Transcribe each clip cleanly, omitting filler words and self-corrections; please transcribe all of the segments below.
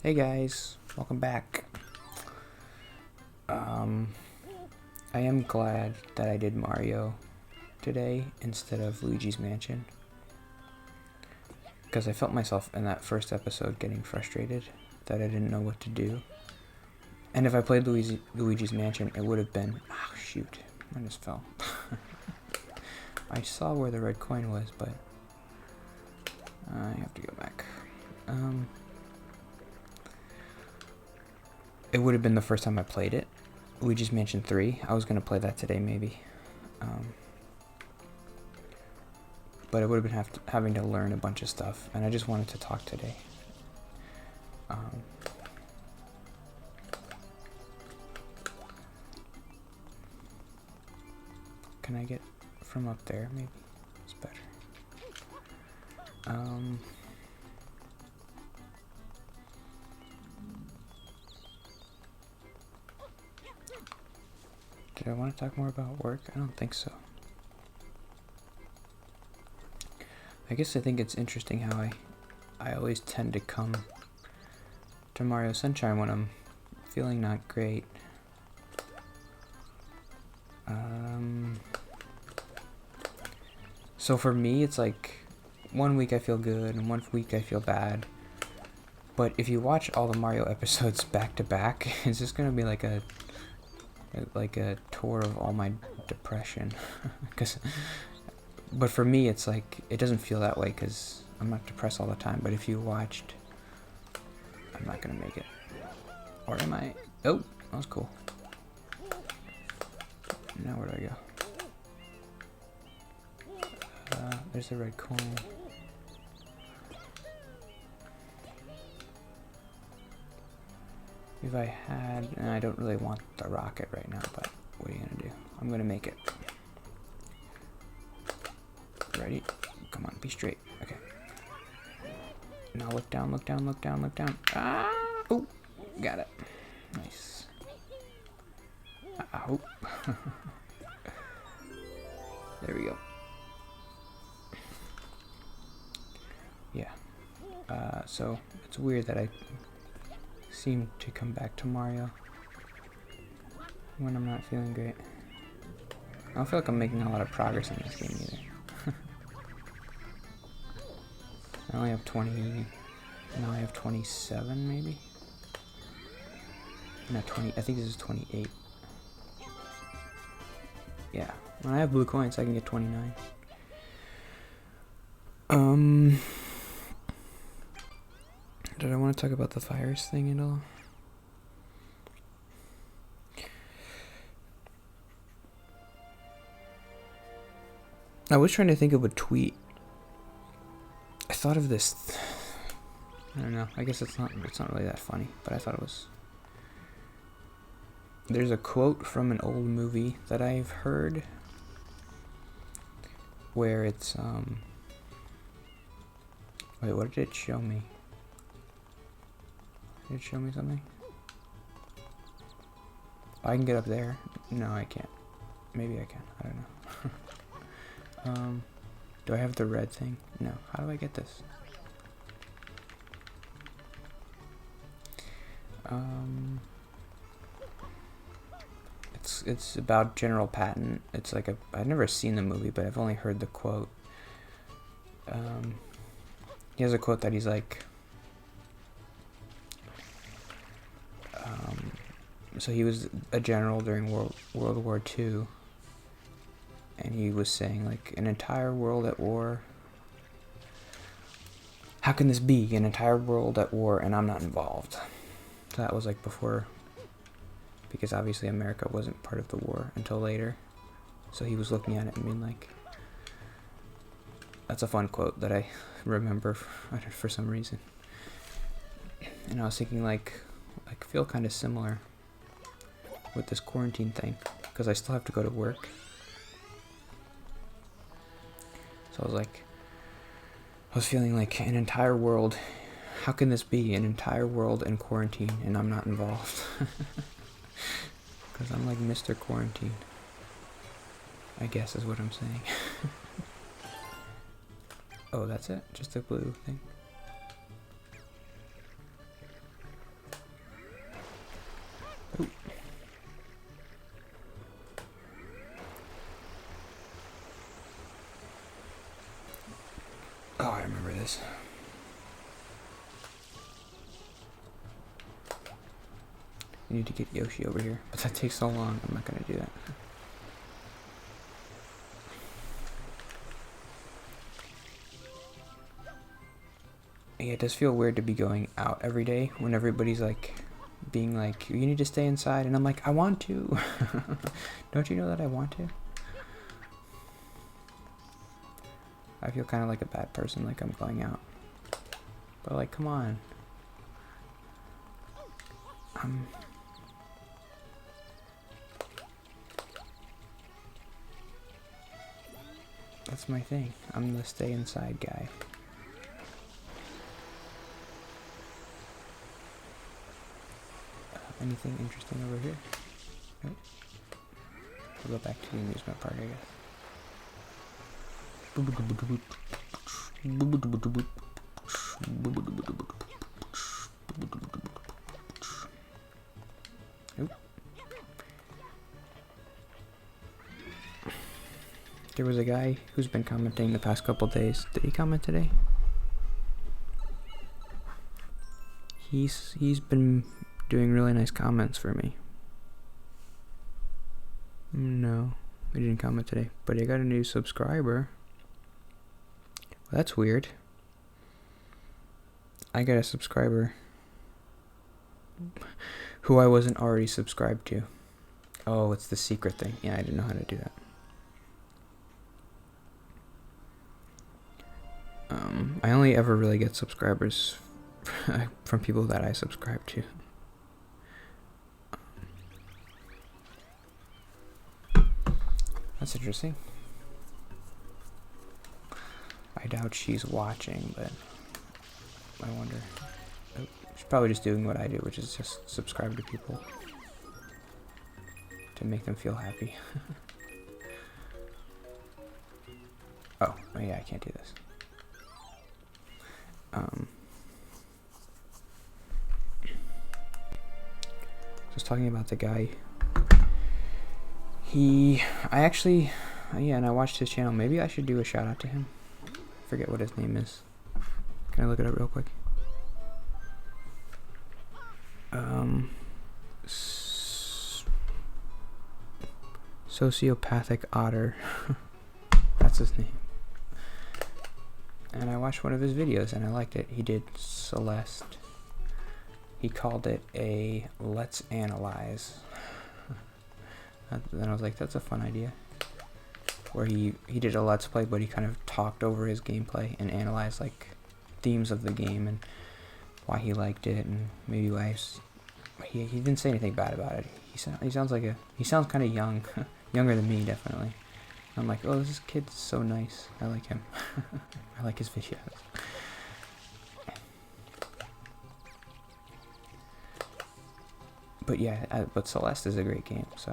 Hey guys, welcome back. I am glad that I did Mario today instead of Luigi's Mansion, because I felt myself in that first episode getting frustrated that I didn't know what to do. And if I played Luigi's Mansion, it would have been... Oh shoot, I just fell. I saw where the red coin was, but I have to go back. It would have been the first time I played it. Luigi's Mansion 3. I was going to play that today, maybe. But it would have been having to learn a bunch of stuff, and I just wanted to talk today. Can I get from up there, maybe? It's better. Did I want to talk more about work? I don't think so. I guess I think it's interesting how I always tend to come to Mario Sunshine when I'm feeling not great. So for me, it's like 1 week I feel good and 1 week I feel bad. But if you watch all the Mario episodes back to back, it's just gonna be like a tour of all my depression. But for me, it's like, it doesn't feel that way because I'm not depressed all the time. But if you watched, I'm not gonna make it. Or am I? Oh, that was cool. Now where do I go? There's the red coin. If I had, and I don't really want the rocket right now, but what are you gonna do? I'm gonna make it. Ready? Come on, be straight. Okay. Now look down, look down, look down, look down. Ah! Oh, got it. Nice. Oh. There we go. Yeah. So it's weird that I seem to come back to Mario when I'm not feeling great. I don't feel like I'm making a lot of progress in this game either. I only have 20. Now I have 27, maybe? Not 20. I think this is 28. Yeah. When I have blue coins, I can get 29. Did I want to talk about the fires thing at all? I was trying to think of a tweet. I thought of this. I don't know. I guess it's not really that funny, but I thought it was. There's a quote from an old movie that I've heard where it's wait, what did it show me? Did it show me something? Oh, I can get up there. No, I can't. Maybe I can. I don't know. Do I have the red thing? No. How do I get this? It's about General Patton. It's like I've never seen the movie, but I've only heard the quote. He has a quote that he's like, so he was a general during World War II, and he was saying, like, an entire world at war. How can this be? An entire world at war and I'm not involved? So that was like before, because obviously America wasn't part of the war until later. So he was looking at it and being like, that's a fun quote that I remember for some reason. And I was thinking, like feel kind of similar with this quarantine thing, because I still have to go to work. So I was feeling like an entire world. How can this be? An entire world in quarantine and I'm not involved? Because I'm like Mr. Quarantine, I guess is what I'm saying. Oh, that's it? Just a blue thing? Ooh. Oh, I remember this. I need to get Yoshi over here, but that takes so long. I'm not gonna do that. Yeah, it does feel weird to be going out every day when everybody's like being like, you need to stay inside, and I'm like, I want to. Don't you know that I want to? I feel kind of like a bad person, like I'm going out. But like, come on. That's my thing. I'm the stay inside guy. Anything interesting over here? Nope. We'll go back to the amusement park, I guess. Oop. There was a guy who's been commenting the past couple days. Did he comment today? He's been doing really nice comments for me. No, he didn't comment today, but he got a new subscriber. Well, that's weird. I got a subscriber who I wasn't already subscribed to. Oh, it's the secret thing. Yeah, I didn't know how to do that. I only ever really get subscribers from people that I subscribe to. That's interesting. I doubt she's watching, but I wonder. Oh, she's probably just doing what I do, which is just subscribe to people to make them feel happy. Oh, yeah, I can't do this. Just talking about the guy. And I watched his channel. Maybe I should do a shout out to him. I forget what his name is. Can I look it up real quick? Sociopathic Otter. That's his name. And I watched one of his videos and I liked it. He did Celeste. He called it a Let's Analyze. Then I was like, that's a fun idea. Where he did a Let's Play, but he kind of talked over his gameplay and analyzed like themes of the game and why he liked it and maybe why he didn't say anything bad about it. He sounds kind of young, younger than me definitely. I'm like, oh, this kid's so nice. I like him. I like his videos. But yeah, but Celeste is a great game, so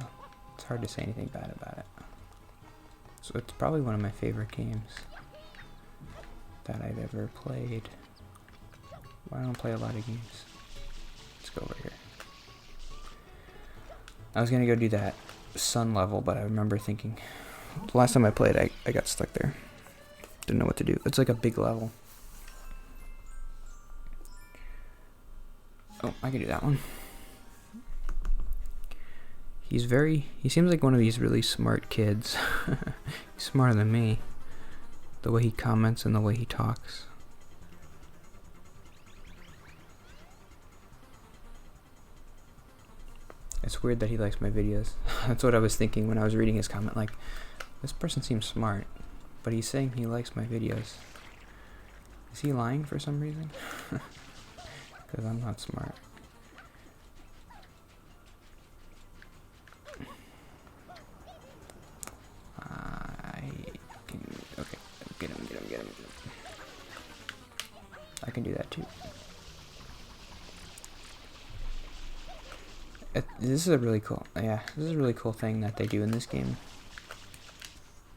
it's hard to say anything bad about it. So it's probably one of my favorite games that I've ever played. Well, I don't play a lot of games. Let's go over here. I was gonna go do that sun level, but I remember thinking, the last time I played, I got stuck there. Didn't know what to do. It's like a big level. Oh, I can do that one. He seems like one of these really smart kids. He's smarter than me. The way he comments and the way he talks. It's weird that he likes my videos. That's what I was thinking when I was reading his comment. Like, this person seems smart, but he's saying he likes my videos. Is he lying for some reason? Because I'm not smart. Okay, get him. I can do that too. This is a really cool, this is a really cool thing that they do in this game.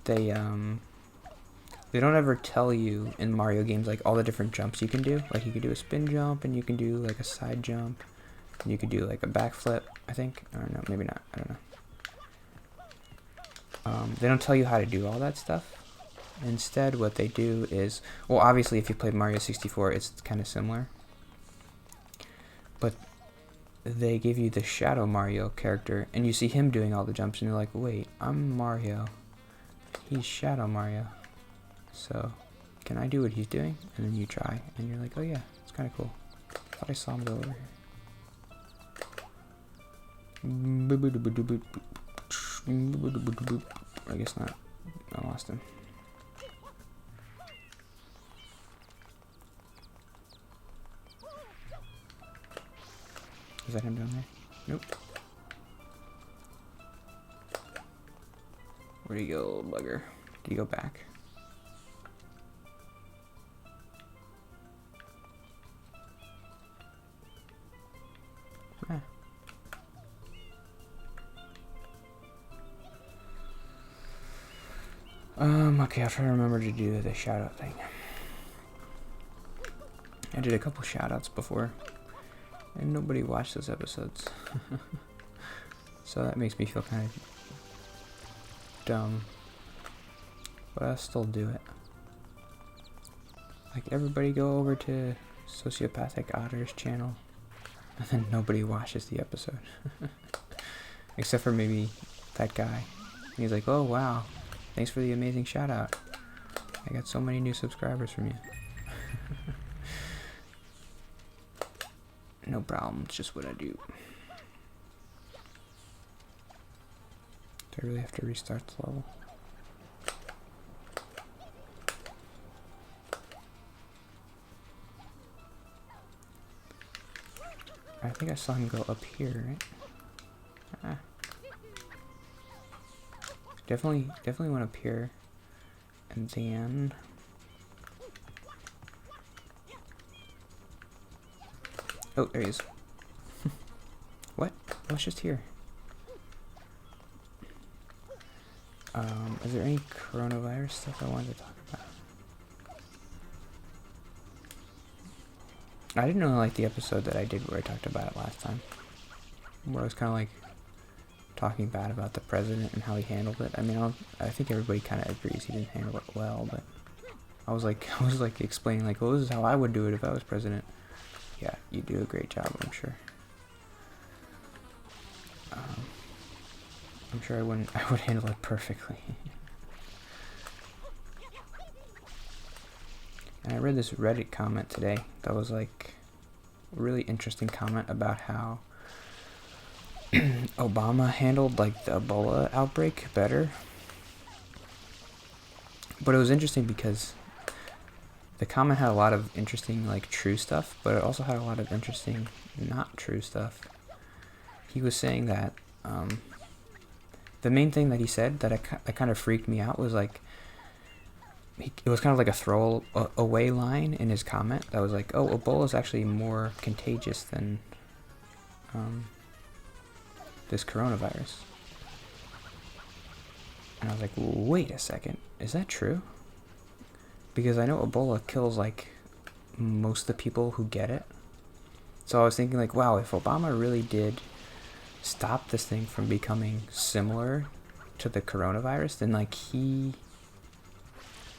They don't ever tell you in Mario games like all the different jumps you can do. Like you can do a spin jump and you can do like a side jump You could do like a backflip, I think. I don't know, maybe not. I don't know. They don't tell you how to do all that stuff. Instead, what they do is, well, obviously, if you played Mario 64, it's kind of similar. But they give you the Shadow Mario character, and you see him doing all the jumps, and you're like, wait, I'm Mario. He's Shadow Mario. So, can I do what he's doing? And then you try, and you're like, oh yeah, it's kind of cool. I thought I saw him go over here. I guess not. I lost him. Is that him down there? Nope. Where'd he go, bugger? Did he go back? Ah. Okay, I'll try to remember to do the shout out thing. I did a couple shout outs before, and nobody watched those episodes. So that makes me feel kind of dumb. But I'll still do it. Like, everybody go over to Sociopathic Otter's channel, and then nobody watches the episode. Except for maybe that guy. He's like, oh wow, thanks for the amazing shout out. I got so many new subscribers from you. No problem, it's just what I do. Do I really have to restart the level? I think I saw him go up here, right? Ah. Definitely went up here. And then... Oh, there he is. What? I was just here. Is there any coronavirus stuff I wanted to talk about? I didn't really like the episode that I did where I talked about it last time. Where I was kind of like talking bad about the president and how he handled it. I mean, I think everybody kind of agrees he didn't handle it well, but I was like explaining like, well, this is how I would do it if I was president. Yeah, you do a great job, I'm sure. I'm sure I would handle it perfectly. And I read this Reddit comment today that was like a really interesting comment about how Obama handled like the Ebola outbreak better. But it was interesting because the comment had a lot of interesting like true stuff, but it also had a lot of interesting not true stuff. He was saying that the main thing that he said that kind of freaked me out was like, it was kind of like a throwaway line in his comment that was like, oh, Ebola is actually more contagious than this coronavirus. And I was like, wait a second, is that true? Because I know Ebola kills like most of the people who get it. So I was thinking like, wow, if Obama really did stop this thing from becoming similar to the coronavirus, then like he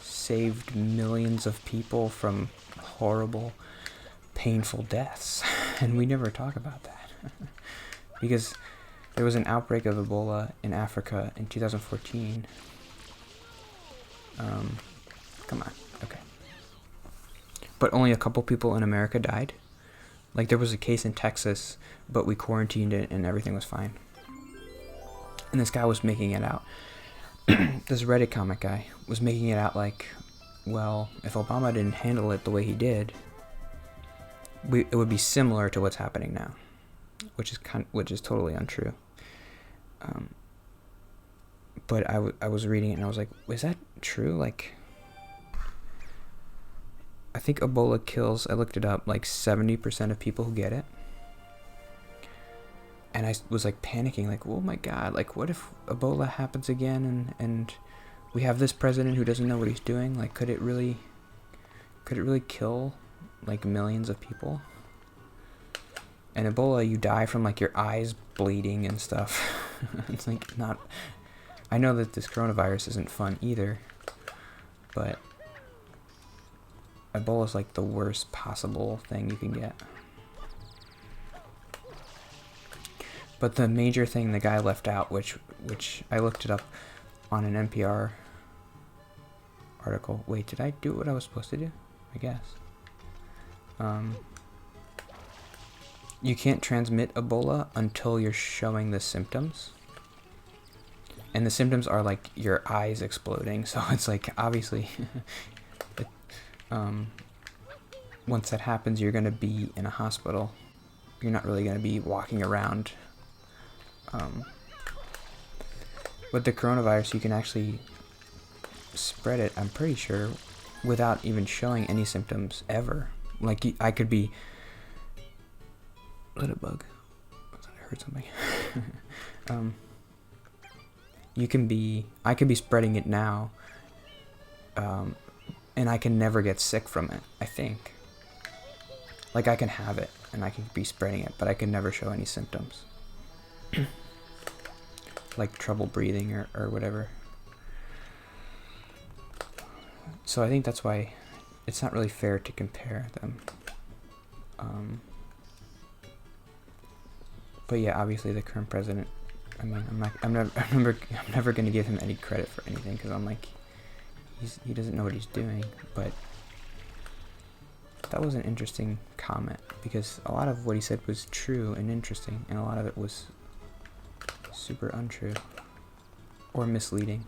saved millions of people from horrible, painful deaths. And we never talk about that. Because there was an outbreak of Ebola in Africa in 2014. Come on, okay. But only a couple people in America died. Like, there was a case in Texas, but we quarantined it and everything was fine. And this guy was making it out. This Reddit comment guy was making it out like, well, if Obama didn't handle it the way he did, it would be similar to what's happening now, which is totally untrue. But I was reading it and I was like, is that true? Like, I think Ebola kills, I looked it up, like 70% of people who get it. And I was like panicking, like, oh my god, like what if Ebola happens again and we have this president who doesn't know what he's doing? Like, could it really kill like millions of people? And Ebola, you die from like your eyes bleeding and stuff. It's like not... I know that this coronavirus isn't fun either, but Ebola is like the worst possible thing you can get. But the major thing the guy left out, which I looked it up on an NPR article. Wait, did I do what I was supposed to do? I guess. You can't transmit Ebola until you're showing the symptoms. And the symptoms are like your eyes exploding. So it's like, obviously, once that happens, you're going to be in a hospital. You're not really going to be walking around. With the coronavirus, you can actually spread it, I'm pretty sure, without even showing any symptoms ever. Like, I could be... Let it bug. I heard something. I could be spreading it now, and I can never get sick from it, I think. Like, I can have it, and I can be spreading it, but I can never show any symptoms. Like trouble breathing or whatever. So I think that's why it's not really fair to compare them. But yeah, obviously the current president, I mean, I'm never going to give him any credit for anything, because I'm like, he doesn't know what he's doing. But that was an interesting comment, because a lot of what he said was true and interesting, and a lot of it was super untrue or misleading.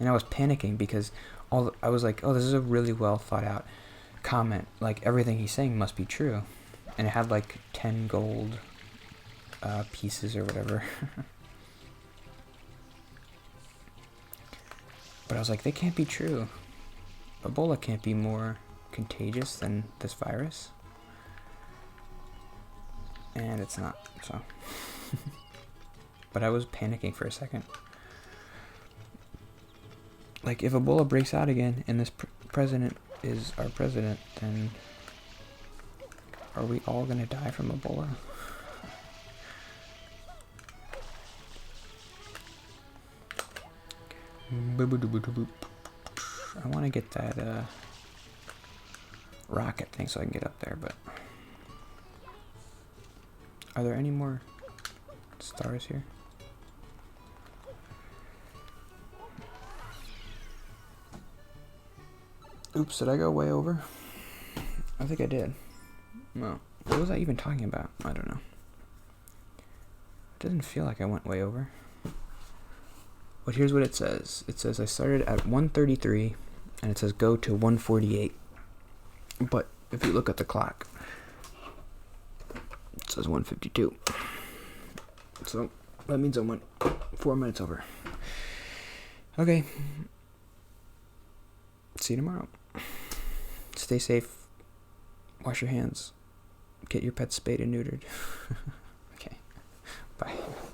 And I was panicking because I was like, oh, this is a really well thought out comment. Like, everything he's saying must be true. And it had like 10 gold pieces or whatever. But I was like, they can't be true. Ebola can't be more contagious than this virus. And it's not, so. But I was panicking for a second. Like, if Ebola breaks out again and this president is our president, then are we all gonna die from Ebola? I want to get that rocket thing so I can get up there, but are there any more stars here? Oops, did I go way over? I think I did. No. What was I even talking about? I don't know. It doesn't feel like I went way over. But here's what it says. It says I started at 133, and it says go to 148. But if you look at the clock, it says 152. So that means I went 4 minutes over. Okay. See you tomorrow. Stay safe. Wash your hands. Get your pets spayed and neutered. Okay. Bye.